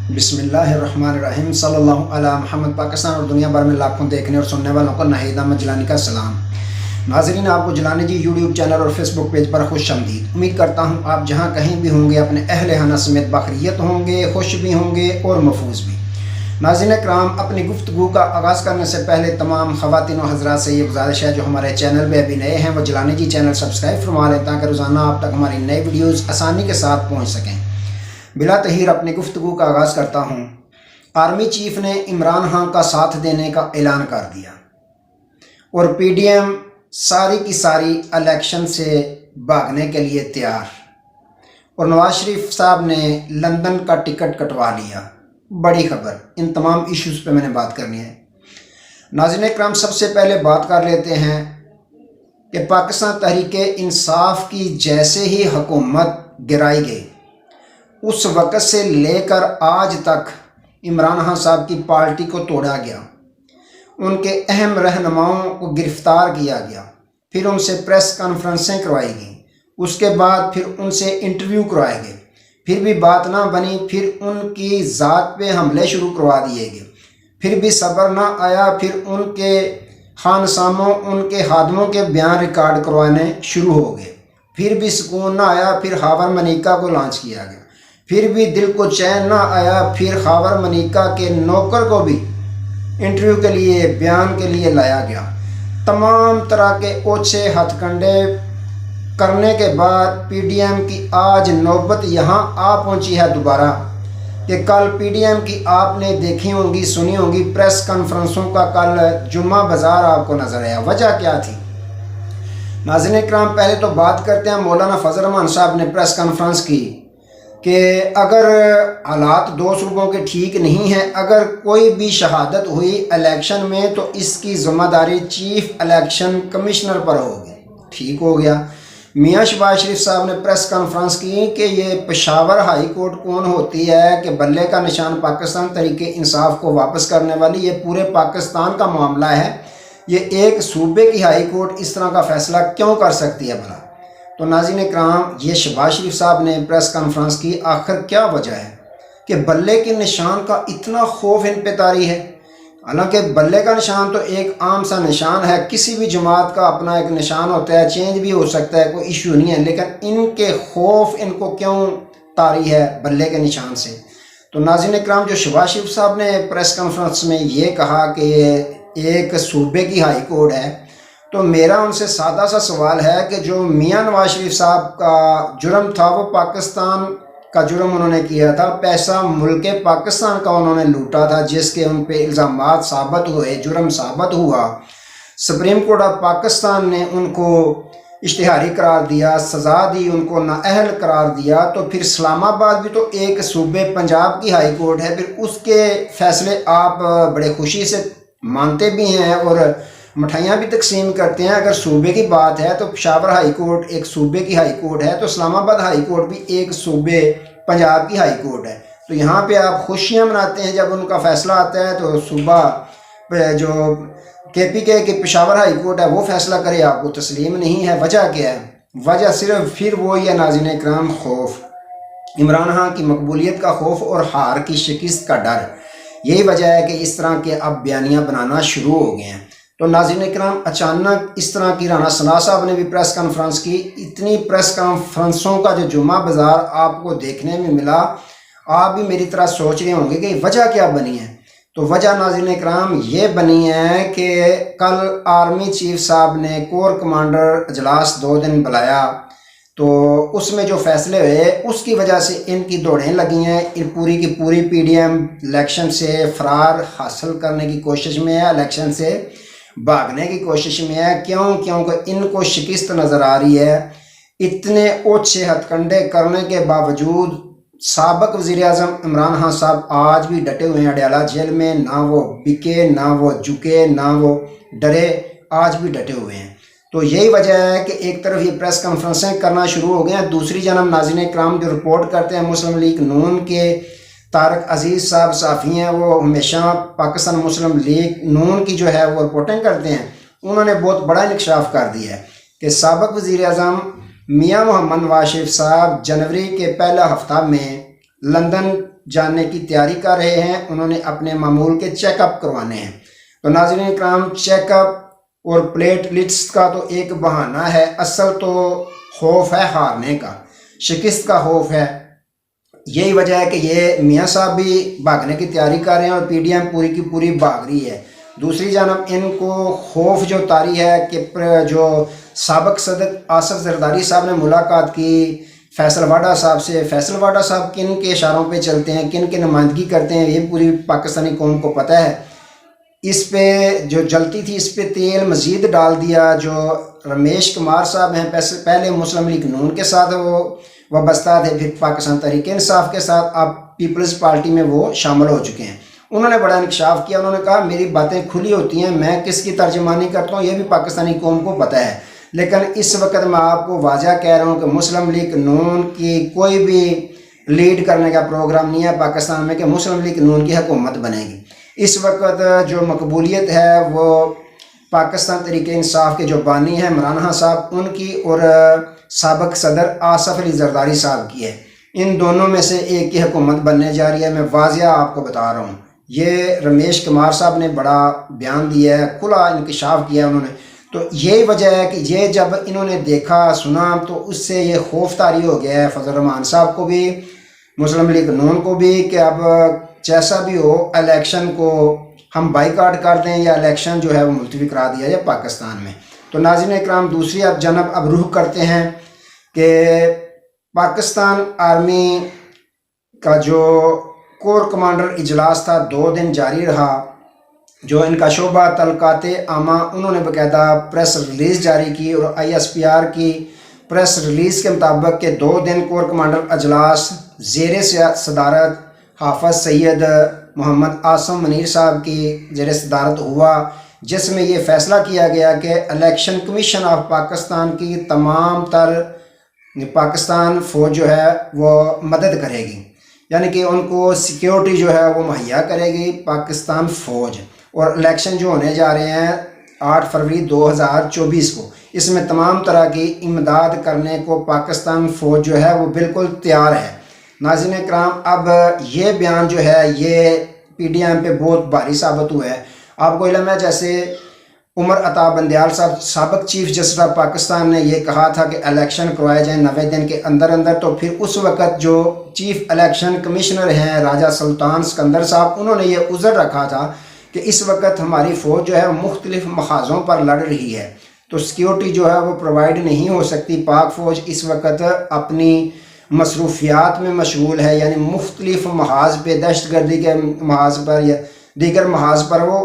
بسم اللہ الرحمن الرحیم صلی اللہ علی محمد۔ پاکستان اور دنیا بھر میں لاکھوں دیکھنے اور سننے والوں کو ناہید احمد جیلانی کا سلام۔ ناظرین، آپ کو جیلانی جی یوٹیوب چینل اور فیس بک پیج پر خوش آمدید۔ امید کرتا ہوں آپ جہاں کہیں بھی ہوں گے اپنے اہل خانہ سمیت بخیریت ہوں گے، خوش بھی ہوں گے اور محفوظ بھی۔ ناظرین کرام، اپنی گفتگو کا آغاز کرنے سے پہلے تمام خواتین و حضرات سے یہ گزارش ہے جو ہمارے چینل پہ ابھی نئے ہیں وہ جیلانی جی چینل سبسکرائب فرما لیں تاکہ روزانہ آپ تک ہماری نئی ویڈیوز آسانی کے ساتھ پہنچ سکیں۔ بلا تحیر اپنی گفتگو کا آغاز کرتا ہوں۔ آرمی چیف نے عمران خان کا ساتھ دینے کا اعلان کر دیا اور پی ڈی ایم ساری کی ساری الیکشن سے بھاگنے کے لیے تیار، اور نواز شریف صاحب نے لندن کا ٹکٹ کٹوا لیا۔ بڑی خبر، ان تمام ایشوز پہ میں نے بات کرنی ہے۔ ناظرین کرام، سب سے پہلے بات کر لیتے ہیں کہ پاکستان تحریک انصاف کی جیسے ہی حکومت گرائی گئی، اس وقت سے لے کر آج تک عمران خان صاحب کی پارٹی کو توڑا گیا، ان کے اہم رہنماؤں کو گرفتار کیا گیا، پھر ان سے پریس کانفرنسیں کروائی گئیں، اس کے بعد پھر ان سے انٹرویو کروائے گئے، پھر بھی بات نہ بنی، پھر ان کی ذات پہ حملے شروع کروا دیے گئے، پھر بھی صبر نہ آیا، پھر ان کے خانساموں ان کے خادموں کے بیان ریکارڈ کروانے شروع ہو گئے، پھر بھی سکون نہ آیا، پھر خاور منیکا کو لانچ کیا گیا، پھر بھی دل کو چین نہ آیا، پھر خاور منیکا کے نوکر کو بھی انٹرویو کے لیے بیان کے لیے لایا گیا۔ تمام طرح کے اوچھے ہتھ کنڈے کرنے کے بعد پی ڈی ایم کی آج نوبت یہاں آ پہنچی ہے دوبارہ کہ کل پی ڈی ایم کی آپ نے دیکھی ہوں گی، سنی ہوں گی پریس کانفرنسوں کا کل جمعہ بازار آپ کو نظر آیا۔ وجہ کیا تھی؟ ناظرین کرام، پہلے تو بات کرتے ہیں مولانا فضل الرحمان صاحب نے پریس کانفرنس کی کہ اگر حالات دو صوبوں کے ٹھیک نہیں ہیں، اگر کوئی بھی شہادت ہوئی الیکشن میں تو اس کی ذمہ داری چیف الیکشن کمشنر پر ہوگی۔ ٹھیک ہو گیا۔ میاں شہباز شریف صاحب نے پریس کانفرنس کی کہ یہ پشاور ہائی کورٹ کون ہوتی ہے کہ بلے کا نشان پاکستان تحریک انصاف کو واپس کرنے والی، یہ پورے پاکستان کا معاملہ ہے، یہ ایک صوبے کی ہائی کورٹ اس طرح کا فیصلہ کیوں کر سکتی ہے بھلا؟ تو ناظرین کرام، یہ شہباز شریف صاحب نے پریس کانفرنس کی، آخر کیا وجہ ہے کہ بلے کے نشان کا اتنا خوف ان پہ طاری ہے؟ حالانکہ بلے کا نشان تو ایک عام سا نشان ہے، کسی بھی جماعت کا اپنا ایک نشان ہوتا ہے، چینج بھی ہو سکتا ہے، کوئی ایشو نہیں ہے، لیکن ان کے خوف ان کو کیوں طاری ہے بلے کے نشان سے؟ تو ناظرین کرام، جو شہباز شریف صاحب نے پریس کانفرنس میں یہ کہا کہ یہ ایک صوبے کی ہائی کورٹ ہے، تو میرا ان سے سادہ سا سوال ہے کہ جو میاں نواز شریف صاحب کا جرم تھا وہ پاکستان کا جرم انہوں نے کیا تھا، پیسہ ملک پاکستان کا انہوں نے لوٹا تھا، جس کے ان پہ الزامات ثابت ہوئے، جرم ثابت ہوا، سپریم کورٹ آف پاکستان نے ان کو اشتہاری قرار دیا، سزا دی، ان کو نااہل قرار دیا، تو پھر اسلام آباد بھی تو ایک صوبے پنجاب کی ہائی کورٹ ہے، پھر اس کے فیصلے آپ بڑے خوشی سے مانتے بھی ہیں اور مٹھائیاں بھی تقسیم کرتے ہیں۔ اگر صوبے کی بات ہے تو پشاور ہائی کورٹ ایک صوبے کی ہائی کورٹ ہے، تو اسلام آباد ہائی کورٹ بھی ایک صوبے پنجاب کی ہائی کورٹ ہے، تو یہاں پہ آپ خوشیاں مناتے ہیں جب ان کا فیصلہ آتا ہے، تو صوبہ جو کے پی کے پشاور ہائی کورٹ ہے وہ فیصلہ کرے، آپ کو تسلیم نہیں ہے۔ وجہ کیا ہے؟ وجہ صرف پھر وہی ہے ناظرین کرام، خوف، عمران خان کی مقبولیت کا خوف اور ہار کی شکست کا ڈر۔ یہی وجہ ہے کہ اس طرح کے اب بیانیاں بنانا شروع ہو گئے ہیں۔ تو ناظرین کرام، اچانک اس طرح کی رانا ثنا صاحب نے بھی پریس کانفرنس کی۔ اتنی پریس کانفرنسوں کا جو جمعہ بازار آپ کو دیکھنے میں ملا، آپ بھی میری طرح سوچ رہے ہوں گے کہ وجہ کیا بنی ہے؟ تو وجہ ناظرین کرام یہ بنی ہے کہ کل آرمی چیف صاحب نے کور کمانڈر اجلاس 2 دن بلایا، تو اس میں جو فیصلے ہوئے اس کی وجہ سے ان کی دوڑیں لگی ہیں، پوری کی پوری پی ڈی ایم الیکشن سے فرار حاصل کرنے کی کوشش میں ہے، الیکشن سے بھاگنے کی کوشش میں ہے۔ کیونکہ ان کو شکست نظر آ رہی ہے۔ اتنے اوچھے ہتھ کنڈے کرنے کے باوجود سابق وزیر اعظم عمران خان صاحب آج بھی ڈٹے ہوئے ہیں اڈیالہ جیل میں، نہ وہ بکے، نہ وہ جھکے، نہ وہ ڈرے، آج بھی ڈٹے ہوئے ہیں۔ تو یہی وجہ ہے کہ ایک طرف یہ پریس کانفرنسیں کرنا شروع ہو گئے ہیں، دوسری جانب ناظرین کرام جو رپورٹ کرتے ہیں مسلم لیگ نون کے طارق عزیز صاحب صحافی ہیں، وہ ہمیشہ پاکستان مسلم لیگ نون کی جو ہے وہ رپورٹنگ کرتے ہیں، انہوں نے بہت بڑا انکشاف کر دیا ہے کہ سابق وزیر اعظم میاں محمد نواز شریف صاحب جنوری کے پہلا ہفتہ میں لندن جاننے کی تیاری کر رہے ہیں، انہوں نے اپنے معمول کے چیک اپ کروانے ہیں۔ تو ناظرین اکرام، چیک اپ اور پلیٹلیٹس کا تو ایک بہانہ ہے، اصل تو خوف ہے ہارنے کا، شکست کا خوف ہے۔ یہی وجہ ہے کہ یہ میاں صاحب بھی بھاگنے کی تیاری کر رہے ہیں اور پی ڈی ایم پوری کی پوری بھاگ رہی ہے۔ دوسری جانب ان کو خوف جو طاری ہے کہ جو سابق صدر آصف زرداری صاحب نے ملاقات کی فیصل واڈا صاحب سے، فیصل واڈا صاحب کن کے اشاروں پہ چلتے ہیں، کن کی نمائندگی کرتے ہیں، یہ پوری پاکستانی قوم کو پتہ ہے۔ اس پہ جو جلتی تھی اس پہ تیل مزید ڈال دیا۔ جو رمیش کمار صاحب ہیں، پہلے مسلم لیگ نون کے ساتھ وہ وابستہ تھے، پھر پاکستان تحریک انصاف کے ساتھ، اب پیپلز پارٹی میں وہ شامل ہو چکے ہیں۔ انہوں نے بڑا انکشاف کیا، انہوں نے کہا میری باتیں کھلی ہوتی ہیں، میں کس کی ترجمانی کرتا ہوں یہ بھی پاکستانی قوم کو پتہ ہے، لیکن اس وقت میں آپ کو واضح کہہ رہا ہوں کہ مسلم لیگ نون کی کوئی بھی لیڈ کرنے کا پروگرام نہیں ہے پاکستان میں کہ مسلم لیگ نون کی حکومت بنے گی۔ اس وقت جو مقبولیت ہے وہ پاکستان تحریک انصاف کے جو بانی ہیں عمران خان صاحب، ان کی اور سابق صدر آصف علی زرداری صاحب کی ہے۔ ان دونوں میں سے ایک کی حکومت بننے جا رہی ہے، میں واضح آپ کو بتا رہا ہوں۔ یہ رمیش کمار صاحب نے بڑا بیان دیا ہے، کھلا انکشاف کیا انہوں نے۔ تو یہی وجہ ہے کہ یہ جب انہوں نے دیکھا سنا تو اس سے یہ خوف طاری ہو گیا ہے فضل الرحمان صاحب کو بھی، مسلم لیگ نون کو بھی، کہ اب جیسا بھی ہو الیکشن کو ہم بائیکاٹ کر دیں یا الیکشن جو ہے وہ ملتوی کرا دیا جائے پاکستان میں۔ تو ناظرین اکرام، دوسری جانب اب رخ کرتے ہیں کہ پاکستان آرمی کا جو کور کمانڈر اجلاس تھا 2 دن جاری رہا، جو ان کا شعبہ تعلقات عامہ، انہوں نے باقاعدہ پریس ریلیز جاری کی، اور آئی ایس پی آر کی پریس ریلیز کے مطابق کہ 2 دن کور کمانڈر اجلاس زیر صدارت حافظ سید محمد عاصم منیر صاحب کی زیر صدارت ہوا، جس میں یہ فیصلہ کیا گیا کہ الیکشن کمیشن آف پاکستان کی تمام تر پاکستان فوج جو ہے وہ مدد کرے گی، یعنی کہ ان کو سیکیورٹی جو ہے وہ مہیا کرے گی پاکستان فوج۔ اور الیکشن جو ہونے جا رہے ہیں 8 فروری 2024 کو، اس میں تمام طرح کی امداد کرنے کو پاکستان فوج جو ہے وہ بالکل تیار ہے۔ ناظرین اکرام، اب یہ بیان جو ہے یہ پی ڈی ایم پہ بہت بھاری ثابت ہوا ہے۔ آپ کو علم ہے جیسے عمر عطا بندیال صاحب سابق چیف جسٹس آف پاکستان نے یہ کہا تھا کہ الیکشن کروائے جائیں 90 دن کے اندر اندر، تو پھر اس وقت جو چیف الیکشن کمشنر ہیں راجہ سلطان سکندر صاحب، انہوں نے یہ عذر رکھا تھا کہ اس وقت ہماری فوج جو ہے مختلف محاذوں پر لڑ رہی ہے، تو سیکیورٹی جو ہے وہ پرووائڈ نہیں ہو سکتی۔ پاک فوج اس وقت اپنی مصروفیات میں مشغول ہے، یعنی مختلف محاذ پہ، دہشت گردی کے محاذ پر یا دیگر محاذ پر وہ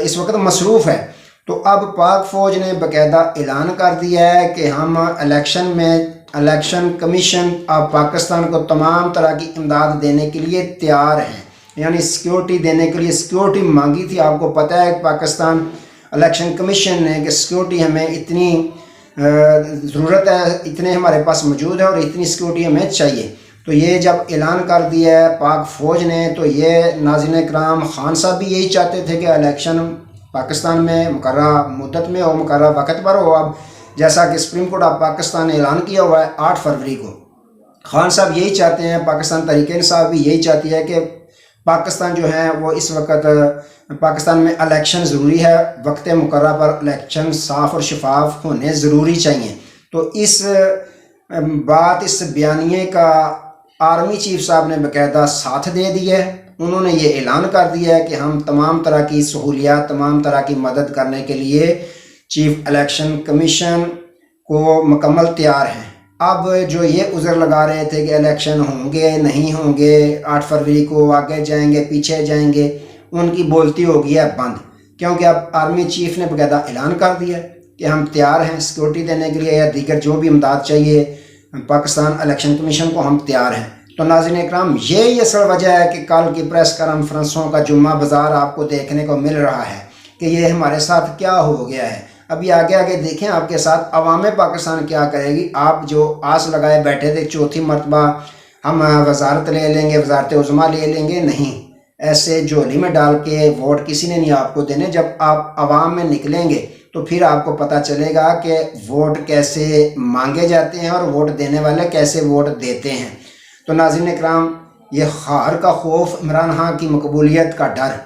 اس وقت مصروف ہے۔ تو اب پاک فوج نے باقاعدہ اعلان کر دیا ہے کہ ہم الیکشن کمیشن آف پاکستان کو تمام طرح کی امداد دینے کے لیے تیار ہیں، یعنی سیکیورٹی دینے کے لیے سیکیورٹی مانگی تھی۔ آپ کو پتہ ہے پاکستان الیکشن کمیشن نے کہ سیکیورٹی ہمیں اتنی ضرورت ہے، اتنے ہمارے پاس موجود ہے اور اتنی سیکیورٹی ہمیں چاہیے۔ تو یہ جب اعلان کر دیا ہے پاک فوج نے، تو یہ ناظرین اکرام خان صاحب بھی یہی چاہتے تھے کہ الیکشن پاکستان میں مقررہ مدت میں ہو، مقررہ وقت پر ہو۔ اب جیسا کہ سپریم کورٹ آف پاکستان نے اعلان کیا ہوا ہے 8 فروری کو، خان صاحب یہی چاہتے ہیں، پاکستان تحریک انصاف بھی یہی چاہتی ہے کہ پاکستان جو ہے وہ اس وقت پاکستان میں الیکشن ضروری ہے، وقت مقررہ پر الیکشن صاف اور شفاف ہونے ضروری چاہیے۔ تو اس بیانیے کا آرمی چیف صاحب نے باقاعدہ ساتھ دے دیا ہے۔ انہوں نے یہ اعلان کر دیا ہے کہ ہم تمام طرح کی سہولیات، تمام طرح کی مدد کرنے کے لیے چیف الیکشن کمیشن کو مکمل تیار ہیں۔ اب جو یہ عذر لگا رہے تھے کہ الیکشن ہوں گے نہیں ہوں گے، 8 فروری کو آگے جائیں گے پیچھے جائیں گے، ان کی بولتی ہو گئی ہے بند، کیونکہ اب آرمی چیف نے باقاعدہ اعلان کر دیا کہ ہم تیار ہیں سیکیورٹی دینے کے لیے یا دیگر جو بھی امداد چاہیے پاکستان الیکشن کمیشن کو، ہم تیار ہیں۔ تو ناظرین اکرام، یہی اصل وجہ ہے کہ کل کی پریس کانفرنسوں کا جمعہ بازار آپ کو دیکھنے کو مل رہا ہے کہ یہ ہمارے ساتھ کیا ہو گیا ہے۔ ابھی آگے آگے دیکھیں آپ کے ساتھ عوام پاکستان کیا کرے گی۔ آپ جو آس لگائے بیٹھے تھے 4تھی مرتبہ ہم وزارت لے لیں گے، وزارت عظمیٰ لے لیں گے، نہیں، ایسے جھولی میں ڈال کے ووٹ کسی نے نہیں آپ کو دینے۔ جب آپ عوام میں نکلیں گے تو پھر آپ کو پتہ چلے گا کہ ووٹ کیسے مانگے جاتے ہیں اور ووٹ دینے والے کیسے ووٹ دیتے ہیں۔ تو ناظرین اکرام، یہ ہار کا خوف، عمران خان کی مقبولیت کا ڈر،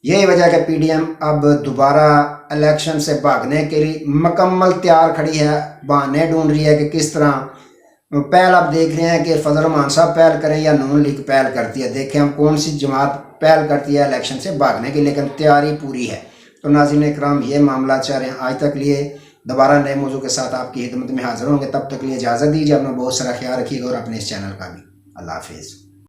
یہی وجہ کہ پی ڈی ایم اب دوبارہ الیکشن سے بھاگنے کے لیے مکمل تیار کھڑی ہے، بہانے ڈھونڈ رہی ہے کہ کس طرح پہل آپ دیکھ رہے ہیں کہ فضل الرحمان صاحب پہل کریں یا نون لیگ پہل کرتی ہے. دیکھیں ہم کون سی جماعت پہل کرتی ہے الیکشن سے بھاگنے کی، لیکن تیاری پوری ہے. تو ناظرین اکرام یہ معاملات چاہ رہے ہیں. آج تک لیے دوبارہ نئے موضوع کے ساتھ آپ کی خدمت میں حاضر ہوں گے. تب تک لیے اجازت دیجیے. اپنا بہت سارا خیال رکھیے گا اور اپنے اس چینل کا بھی. اللہ حافظ.